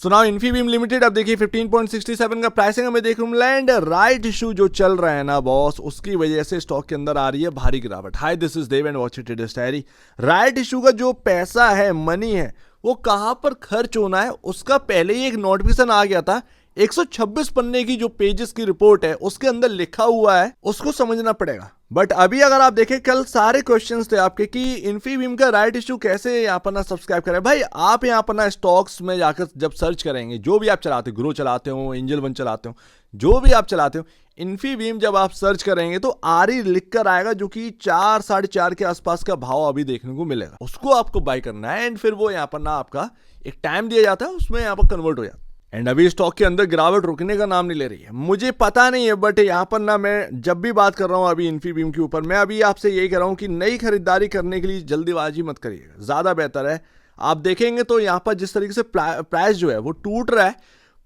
सुनाओ Infibeam limited अब देखिए 15.67 का प्राइसिंग हमें देखने को मिला एंड राइट इशू जो चल रहा है ना बॉस, उसकी वजह से स्टॉक के अंदर आ रही है भारी गिरावट। Hi this is Dev and watch it traders diary. Right issue का जो पैसा है, मनी है, वो कहां पर खर्च होना है उसका पहले ही एक नोटिफिकेशन आ गया था। 126 पन्ने की जो पेजेस की रिपोर्ट है उसके अंदर लिखा हुआ है, उसको समझना पड़ेगा। बट अभी अगर आप देखें, कल सारे क्वेश्चंस थे आपके कि इन्फीबीम का राइट इशू कैसे यहाँ पर ना सब्सक्राइब करें। भाई आप यहाँ पर ना स्टॉक्स में जाकर जब सर्च करेंगे, जो भी आप चलाते हो, ग्रो चलाते हो, एंजल वन चलाते हो, जो भी आप चलाते हो, इन्फीबीम जब आप सर्च करेंगे तो आरई लिख कर आएगा जो कि 4 साढ़े 4 के आसपास का भाव अभी देखने को मिलेगा। उसको आपको बाय करना है एंड फिर वो यहाँ पर ना आपका एक टाइम दिया जाता है, उसमें यहाँ पर कन्वर्ट हो जाता है। एंड अभी स्टॉक के अंदर गिरावट रुकने का नाम नहीं ले रही है। मुझे पता नहीं है, बट यहाँ पर ना मैं जब भी बात कर रहा हूँ अभी इन्फीबीम के ऊपर, मैं अभी आपसे यही कह रहा हूँ कि नई खरीदारी करने के लिए जल्दीबाजी मत करिएगा, ज़्यादा बेहतर है। आप देखेंगे तो यहाँ पर जिस तरीके से प्राइस जो है वो टूट रहा है,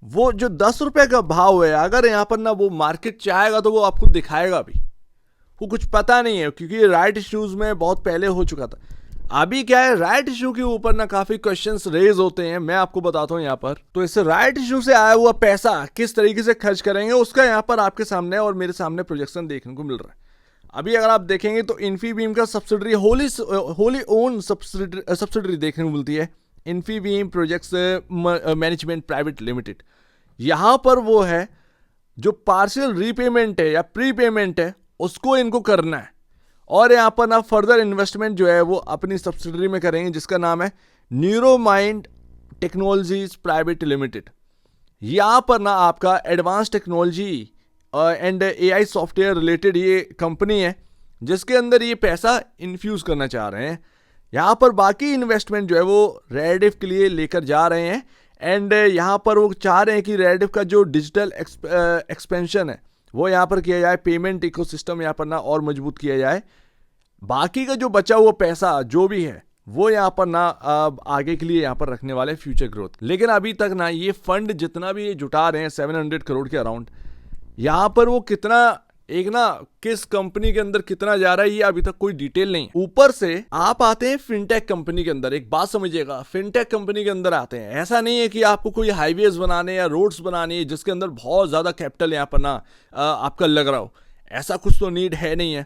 वो जो 10 रुपये का भाव है, अगर यहाँ पर ना वो मार्केट चाहेगा तो वो आपको दिखाएगा भी। वो कुछ पता नहीं है क्योंकि राइट इश्यूज में बहुत पहले हो चुका था। अभी क्या है, राइट इशू के ऊपर ना काफी क्वेश्चंस रेज होते हैं, मैं आपको बताता हूं यहाँ पर। तो इस राइट इशू से आया हुआ पैसा किस तरीके से खर्च करेंगे उसका यहाँ पर आपके सामने और मेरे सामने प्रोजेक्शन देखने को मिल रहा है। अभी अगर आप देखेंगे तो इन्फीबीम का सब्सिडरी होली ओन सब्सिडरी देखने को मिलती है, Infibeam projects management private limited. यहाँ पर वो है जो पार्शियल रीपेमेंट है या प्री पेमेंट है उसको इनको करना है, और यहाँ पर ना फर्दर इन्वेस्टमेंट जो है वो अपनी सब्सिडरी में करेंगे जिसका नाम है न्यूरोमाइंड टेक्नोलॉजीज प्राइवेट लिमिटेड। यहाँ पर ना आपका advance technology and AI software related ये कंपनी है जिसके अंदर ये पैसा इन्फ्यूज करना चाह रहे हैं। यहाँ पर बाकी इन्वेस्टमेंट जो है वो रेडिफ के लिए लेकर जा रहे हैं एंड यहाँ पर वो चाह रहे हैं कि रेडिफ का जो डिजिटल एक्सपेंशन है वो यहाँ पर किया जाए, पेमेंट इकोसिस्टम यहाँ पर ना और मजबूत किया जाए। बाकी का जो बचा हुआ पैसा जो भी है वो यहाँ पर ना आगे के लिए यहाँ पर रखने वाले फ्यूचर ग्रोथ। लेकिन अभी तक ना ये फंड जितना भी ये जुटा रहे हैं 700 करोड़ के अराउंड, यहाँ पर वो कितना एक ना किस कंपनी के अंदर कितना जा रहा है ये अभी तक कोई डिटेल नहीं। ऊपर से आप आते हैं फिनटेक कंपनी के अंदर, एक बात समझिएगा, फिनटेक कंपनी के अंदर आते हैं, ऐसा नहीं है कि आपको कोई हाईवेज बनाने या रोड्स बनाने जिसके अंदर बहुत ज्यादा कैपिटल यहाँ पर ना आपका लग रहा हो, ऐसा कुछ तो नीड है नहीं है।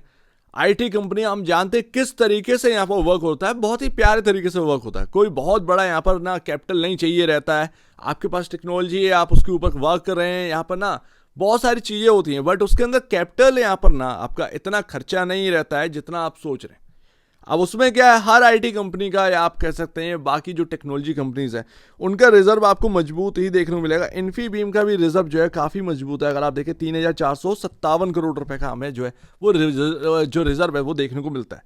आईटी कंपनी हम जानते हैं किस तरीके से यहाँ पर वर्क होता है, बहुत ही प्यारे तरीके से वर्क होता है। कोई बहुत बड़ा यहाँ पर ना कैपिटल नहीं चाहिए रहता है, आपके पास टेक्नोलॉजी है, आप उसके ऊपर वर्क कर रहे हैं, यहाँ पर ना बहुत सारी चीजें होती हैं, बट उसके अंदर कैपिटल यहाँ पर ना आपका इतना खर्चा नहीं रहता है जितना आप सोच रहे हैं। अब उसमें क्या है, हर आईटी कंपनी का या आप कह सकते हैं बाकी जो टेक्नोलॉजी कंपनीज है उनका रिजर्व आपको मजबूत ही देखने को मिलेगा। इन्फीबीम का भी रिजर्व जो है काफी मजबूत है। अगर आप देखें 3457 करोड़ रुपए का हमें जो है वो जो रिजर्व है वो देखने को मिलता है।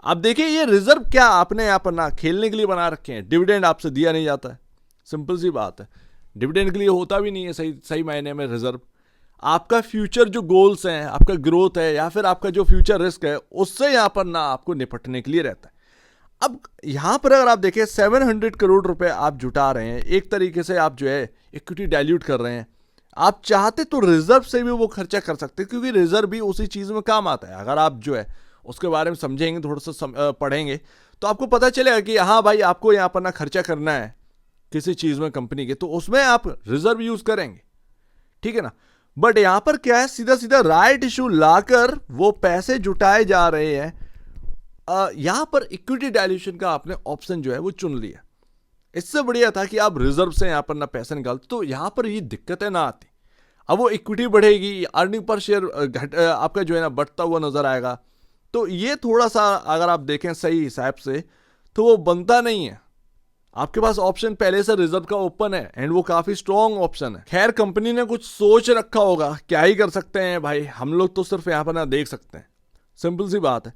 अब देखिए ये रिजर्व क्या आपने यहाँ पर ना खेलने के लिए बना रखे हैं, डिविडेंड आपसे दिया नहीं जाता है, सिंपल सी बात है, डिविडेंड के लिए होता भी नहीं है सही मायने में रिजर्व। आपका फ्यूचर जो गोल्स हैं, आपका ग्रोथ है या फिर आपका जो फ्यूचर रिस्क है उससे यहाँ पर ना आपको निपटने के लिए रहता है। अब यहाँ पर अगर आप देखें 700 करोड़ रुपए आप जुटा रहे हैं, एक तरीके से आप जो है इक्विटी डाइल्यूट कर रहे हैं। आप चाहते तो रिजर्व से भी वो खर्चा कर सकते हैं क्योंकि रिजर्व भी उसी चीज़ में काम आता है। अगर आप जो है उसके बारे में समझेंगे, थोड़ा सा पढ़ेंगे तो आपको पता चलेगा कि हाँ भाई आपको यहाँ पर ना खर्चा करना है किसी चीज़ में कंपनी के, तो उसमें आप रिजर्व यूज़ करेंगे, ठीक है ना। बट यहां पर क्या है, सीधा सीधा राइट इशू लाकर वो पैसे जुटाए जा रहे हैं। यहां पर इक्विटी डायल्यूशन का आपने ऑप्शन जो है वो चुन लिया। इससे बढ़िया था कि आप रिजर्व से यहां पर ना पैसे निकालते तो यहां पर ये दिक्कतें ना आती। अब वो इक्विटी बढ़ेगी, अर्निंग पर शेयर आपका जो है ना बढ़ता हुआ नजर आएगा, तो ये थोड़ा सा अगर आप देखें सही हिसाब से तो वो बनता नहीं है। आपके पास ऑप्शन पहले से रिजर्व का ओपन है एंड वो काफी स्ट्रॉन्ग ऑप्शन है। खैर कंपनी ने कुछ सोच रखा होगा, क्या ही कर सकते हैं भाई, हम लोग तो सिर्फ यहाँ पर ना देख सकते हैं, सिंपल सी बात है।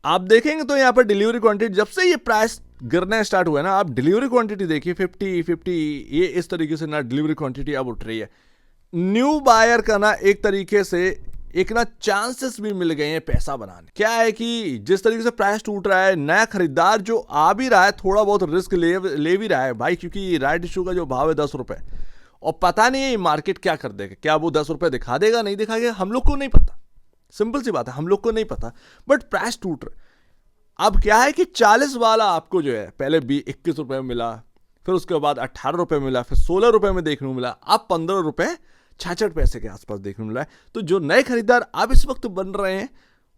आप देखेंगे तो यहाँ पर डिलीवरी क्वांटिटी जब से ये प्राइस गिरना स्टार्ट हुआ है ना, आप डिलीवरी क्वांटिटी देखिए 50 ये इस तरीके से ना डिलीवरी क्वांटिटी अब उठ रही है। न्यू बायर का ना एक तरीके से एक ना चांसेस भी मिल गए हैं पैसा बनाने। क्या है कि जिस तरीके से प्राइस टूट रहा है, नया खरीदार जो आ भी रहा है थोड़ा बहुत रिस्क ले भी रहा है भाई, क्योंकि राइट इशू का जो भाव है 10 रुपए, और पता नहीं है मार्केट क्या कर देगा, क्या वो 10 रुपए दिखा देगा नहीं दिखाएगा, हम लोग को नहीं पता, सिंपल सी बात है, हम लोग को नहीं पता, बट प्राइस टूट रहा है। अब क्या है कि 40 वाला आपको जो है पहले 21 रुपए में मिला, फिर उसके बाद 18 रुपये मिला, फिर 16 रुपये में देखने को मिला, अब 15 रुपये 66 पैसे के आसपास देखने को मिला है। तो जो नए खरीदार अब इस वक्त बन रहे हैं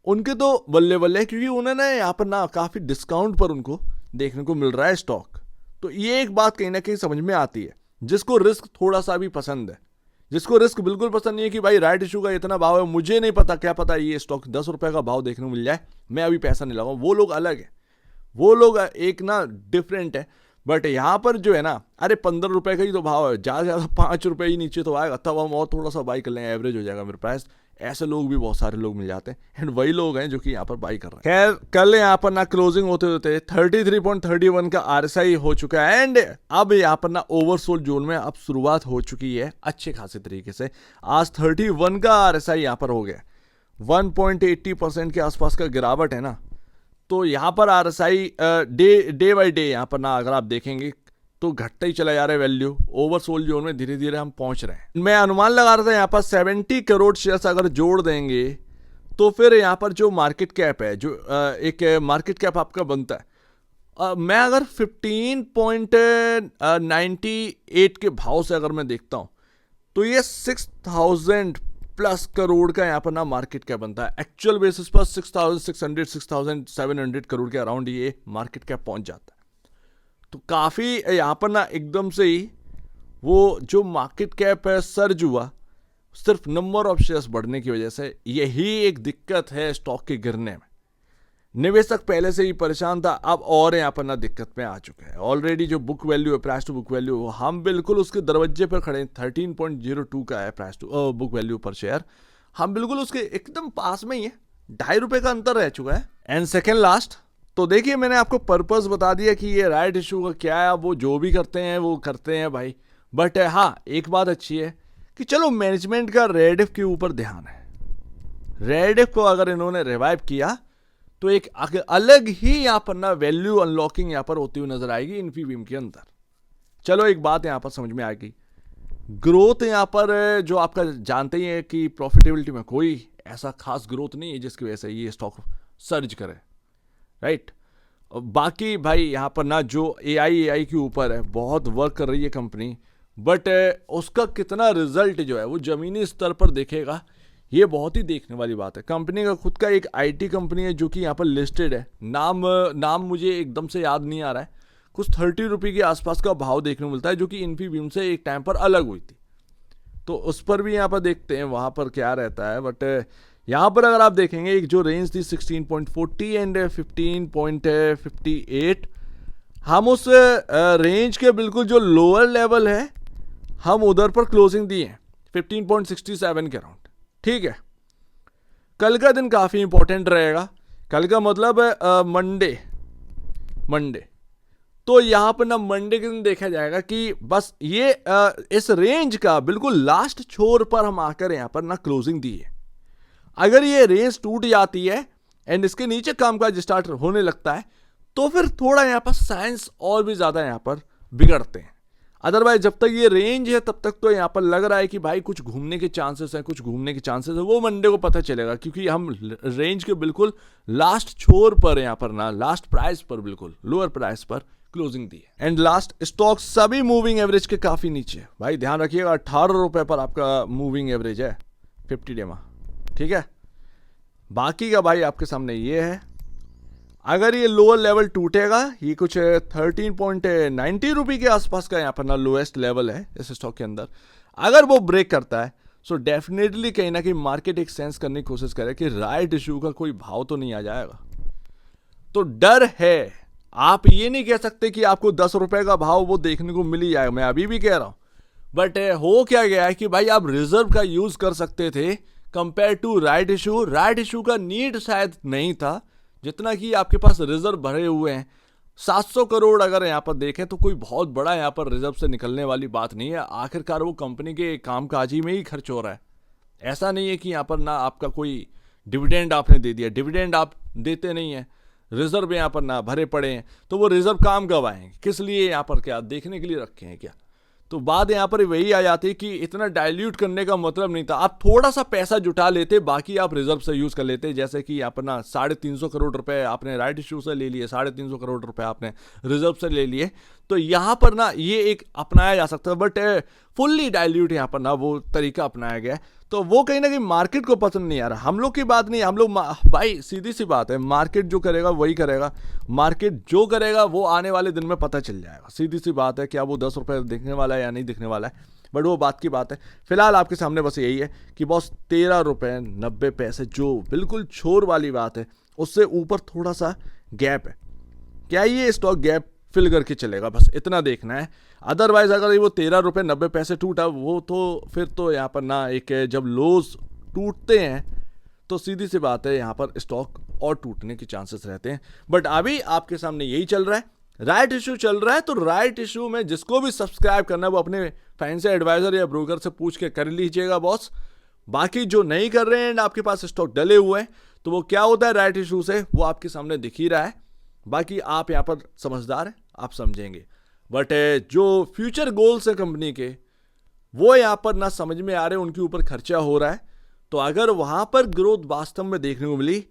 उनके तो बल्ले बल्ले, क्योंकि उन्होंने यहाँ पर ना काफ़ी डिस्काउंट पर उनको देखने को मिल रहा है स्टॉक। तो ये एक बात कहीं ना कहीं समझ में आती है, जिसको रिस्क थोड़ा सा भी पसंद है, जिसको रिस्क बिल्कुल पसंद नहीं है कि भाई राइट इशू का इतना भाव है, मुझे नहीं पता, क्या पता ये स्टॉक 10 रुपये का भाव देखने को मिल जाए, मैं अभी पैसा नहीं लगाऊं, वो लोग अलग है, वो लोग एक ना डिफरेंट है। बट यहाँ पर जो है ना, अरे 15 रुपये का ही तो भाव है, ज़्यादा से ज़्यादा 5 रुपये ही नीचे तो आएगा, तब हम और थोड़ा सा बाई कर लेंगे, एवरेज हो जाएगा मेरे प्राइस। ऐसे लोग भी बहुत सारे लोग मिल जाते हैं, एंड वही लोग हैं जो कि यहाँ पर बाई कर रहे हैं। खैर कल यहाँ पर ना क्लोजिंग होते होते 33.31 का RSI हो चुका है, एंड अब यहाँ पर ना ओवरसोल्ड जोन में अब शुरुआत हो चुकी है अच्छे खासे तरीके से। आज 31 का RSI यहाँ पर हो गया, 1.80% के आसपास का गिरावट है ना। तो यहाँ पर RSI डे बाई डे यहाँ पर ना अगर आप देखेंगे तो घटता ही चला जा रहा है वैल्यू, ओवरसोल्ड जोन में धीरे धीरे हम पहुंच रहे हैं। मैं अनुमान लगा रहा था यहाँ पर 70 करोड़ शेयर्स अगर जोड़ देंगे तो फिर यहाँ पर जो मार्केट कैप है, जो एक मार्केट कैप आपका बनता है, मैं अगर 15.98 के भाव से अगर मैं देखता हूँ तो ये 6000 प्लस करोड़ का यहाँ पर ना मार्केट कैप बनता है। एक्चुअल बेसिस पर 6600 6700 करोड़ के अराउंड ये मार्केट कैप पहुँच जाता है। तो काफ़ी यहाँ पर ना एकदम से ही वो जो मार्केट कैप है सर्ज हुआ, सिर्फ नंबर ऑफ शेयर्स बढ़ने की वजह से। यही एक दिक्कत है स्टॉक के गिरने में। निवेशक पहले से ही परेशान था, अब और यहाँ पर ना दिक्कत में आ चुका है। ऑलरेडी जो बुक वैल्यू है, प्राइस टू बुक वैल्यू, हम बिल्कुल उसके दरवाजे पर खड़े हैं। 13.02 का है प्राइस टू बुक वैल्यू पर शेयर, हम बिल्कुल उसके एकदम पास में ही है, 2.5 रुपये का अंतर रह चुका है। एंड सेकेंड लास्ट, तो देखिए मैंने आपको पर्पस बता दिया कि ये राइट इशू का क्या है। वो जो भी करते हैं वो करते हैं भाई, बट हाँ एक बात अच्छी है कि चलो मैनेजमेंट का रेडिफ के ऊपर ध्यान है। रेडिफ को अगर इन्होंने रिवाइव किया तो एक अलग ही यहाँ पर ना वैल्यू अनलॉकिंग यहाँ पर होती हुई नजर आएगी इन्फीबीम के अंदर। चलो एक बात यहाँ पर समझ में आएगी, ग्रोथ यहाँ पर जो आपका जानते ही है कि प्रॉफिटेबिलिटी में कोई ऐसा खास ग्रोथ नहीं है जिसकी वजह से ये स्टॉक सर्ज करे, राइट। बाकी भाई यहाँ पर ना जो AI के ऊपर है बहुत वर्क कर रही है कंपनी, बट उसका कितना रिजल्ट जो है वो ज़मीनी स्तर पर देखेगा, ये बहुत ही देखने वाली बात है। कंपनी का खुद का एक IT कंपनी है जो कि यहाँ पर लिस्टेड है, नाम मुझे एकदम से याद नहीं आ रहा है, कुछ 30 रुपये के आसपास का भाव देखने को मिलता है, जो कि इन्फीबीम से एक टाइम पर अलग हुई थी। तो उस पर भी यहाँ पर देखते हैं वहाँ पर क्या रहता है। बट यहाँ पर अगर आप देखेंगे एक जो रेंज थी 16.40 एंड 15.58, हम उस रेंज के बिल्कुल जो लोअर लेवल है हम उधर पर क्लोजिंग दी है 15.67 के अराउंड, ठीक है। कल का दिन काफ़ी इंपॉर्टेंट रहेगा, कल का मतलब मंडे। तो यहाँ पर ना मंडे के दिन देखा जाएगा कि बस ये इस रेंज का बिल्कुल लास्ट छोर पर हम आकर यहाँ पर ना क्लोजिंग दी है। अगर ये रेंज टूट जाती है एंड इसके नीचे कामकाज स्टार्ट होने लगता है तो फिर थोड़ा यहाँ पर साइंस और भी ज़्यादा यहाँ पर बिगड़ते हैं। अदरवाइज जब तक ये रेंज है तब तक तो यहाँ पर लग रहा है कि भाई कुछ घूमने के चांसेस हैं, वो मंडे को पता चलेगा, क्योंकि हम रेंज के बिल्कुल लास्ट छोर पर यहाँ पर ना लास्ट प्राइस पर बिल्कुल लोअर प्राइस पर क्लोजिंग दी है। एंड लास्ट स्टॉक सभी मूविंग एवरेज के काफ़ी नीचे है भाई, ध्यान रखिएगा 18 रुपये पर आपका मूविंग एवरेज है 50 डे में, ठीक है। बाकी का भाई आपके सामने ये है, अगर ये लोअर लेवल टूटेगा, ये कुछ 13.90 रुपये के आसपास का यहाँ पर ना लोएस्ट लेवल है इस स्टॉक के अंदर, अगर वो ब्रेक करता है सो डेफिनेटली कहीं ना कहीं मार्केट एक सेंस करने की कोशिश करे कि राइट इशू का कोई भाव तो नहीं आ जाएगा। तो डर है, आप ये नहीं कह सकते कि आपको 10 रुपये का भाव वो देखने को मिल ही जाएगा, मैं अभी भी कह रहा हूँ। बट हो क्या गया है कि भाई आप रिजर्व का यूज कर सकते थे compare to right issue. Right issue का नीड शायद नहीं था जितना कि आपके पास रिजर्व भरे हुए हैं। 700 करोड़ अगर यहाँ पर देखें तो कोई बहुत बड़ा यहाँ पर रिजर्व से निकलने वाली बात नहीं है। आखिरकार वो कंपनी के कामकाजी में ही खर्च हो रहा है, ऐसा नहीं है कि यहाँ पर ना आपका कोई डिविडेंड आपने दे दिया, डिविडेंड आप देते नहीं है, रिजर्व यहाँ पर ना भरे पड़े हैं, तो वो रिजर्व काम कब आएंगे, किस लिए यहाँ पर क्या देखने के लिए रखे हैं क्या। तो बात यहाँ पर वही आ जाती है कि इतना डाइल्यूट करने का मतलब नहीं था। आप थोड़ा सा पैसा जुटा लेते, बाकी आप रिजर्व से यूज कर लेते। जैसे कि अपना 350 करोड़ रुपए आपने राइट इशू से ले लिए, 350 करोड़ रुपए आपने रिजर्व से ले लिए, तो यहाँ पर ना ये एक अपनाया जा सकता है। बट फुल्ली डाइल्यूट यहाँ पर ना वो तरीका अपनाया गया है, तो वो कहीं ना कहीं मार्केट को पसंद नहीं आ रहा। हम लोग की बात नहीं, हम लोग भाई सीधी सी बात है, मार्केट जो करेगा वही करेगा। मार्केट जो करेगा वो आने वाले दिन में पता चल जाएगा। सीधी सी बात है, क्या वो 10 रुपये दिखने वाला है या नहीं दिखने वाला है, बट वो बात की बात है। फिलहाल आपके सामने बस यही है कि बॉस 13 रुपये 90 पैसे, जो बिल्कुल छोर वाली बात है, उससे ऊपर थोड़ा सा गैप है। क्या ये स्टॉक गैप फिल करके चलेगा, बस इतना देखना है। अदरवाइज अगर ये वो 13 रुपये 90 पैसे टूटा, वो तो फिर तो यहाँ पर ना एक जब लोज टूटते हैं तो सीधी सी बात है यहाँ पर स्टॉक और टूटने के चांसेस रहते हैं। बट अभी आपके सामने यही चल रहा है, राइट इशू चल रहा है। तो राइट इशू में जिसको भी सब्सक्राइब करना है वो अपने फाइनेंशियल एडवाइजर या ब्रोकर से पूछ के कर लीजिएगा बॉस। बाकी जो नहीं कर रहे हैं, आपके पास स्टॉक डले हुए हैं, तो वो क्या होता है राइट इशू से, वो आपके सामने दिख ही रहा है। बाकी आप यहाँ पर समझदार हैं, आप समझेंगे। बट जो फ्यूचर गोल्स है कंपनी के, वो यहाँ पर ना समझ में आ रहे, उनके ऊपर खर्चा हो रहा है। तो अगर वहाँ पर ग्रोथ वास्तव में देखने को मिली,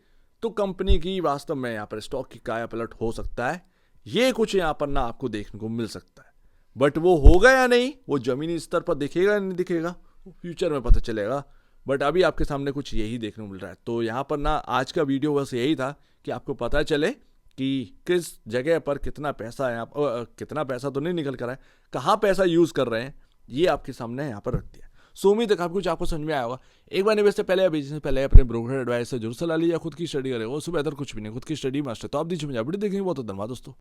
तो कंपनी की वास्तव में यहाँ पर स्टॉक की काया पलट हो सकता है। ये कुछ यहाँ पर ना आपको देखने को मिल सकता है। बट वो होगा या नहीं, वो जमीनी स्तर पर दिखेगा या नहीं दिखेगा, फ्यूचर में पता चलेगा। बट अभी आपके सामने कुछ यही देखने को मिल रहा है। तो यहाँ पर ना आज का वीडियो बस यही था कि आपको पता चले कि किस जगह पर कितना पैसा है, कितना पैसा तो नहीं निकल कर है, कहाँ पैसा यूज़ कर रहे हैं, ये आपके सामने यहाँ पर रख दिया। सो उम्मीद है कुछ आपको समझ में आया होगा। एक बार निवेश से पहले या बेचने से पहले अपने ब्रोकर एडवाइस से जरूर सलाह लीजिए। खुद की स्टडी करेगा, उससे बेहतर कुछ भी नहीं, खुद की स्टडी मस्ट है। तो आप दीजिए मुझे वीडियो देखेंगे, बहुत धन्यवाद दोस्तों।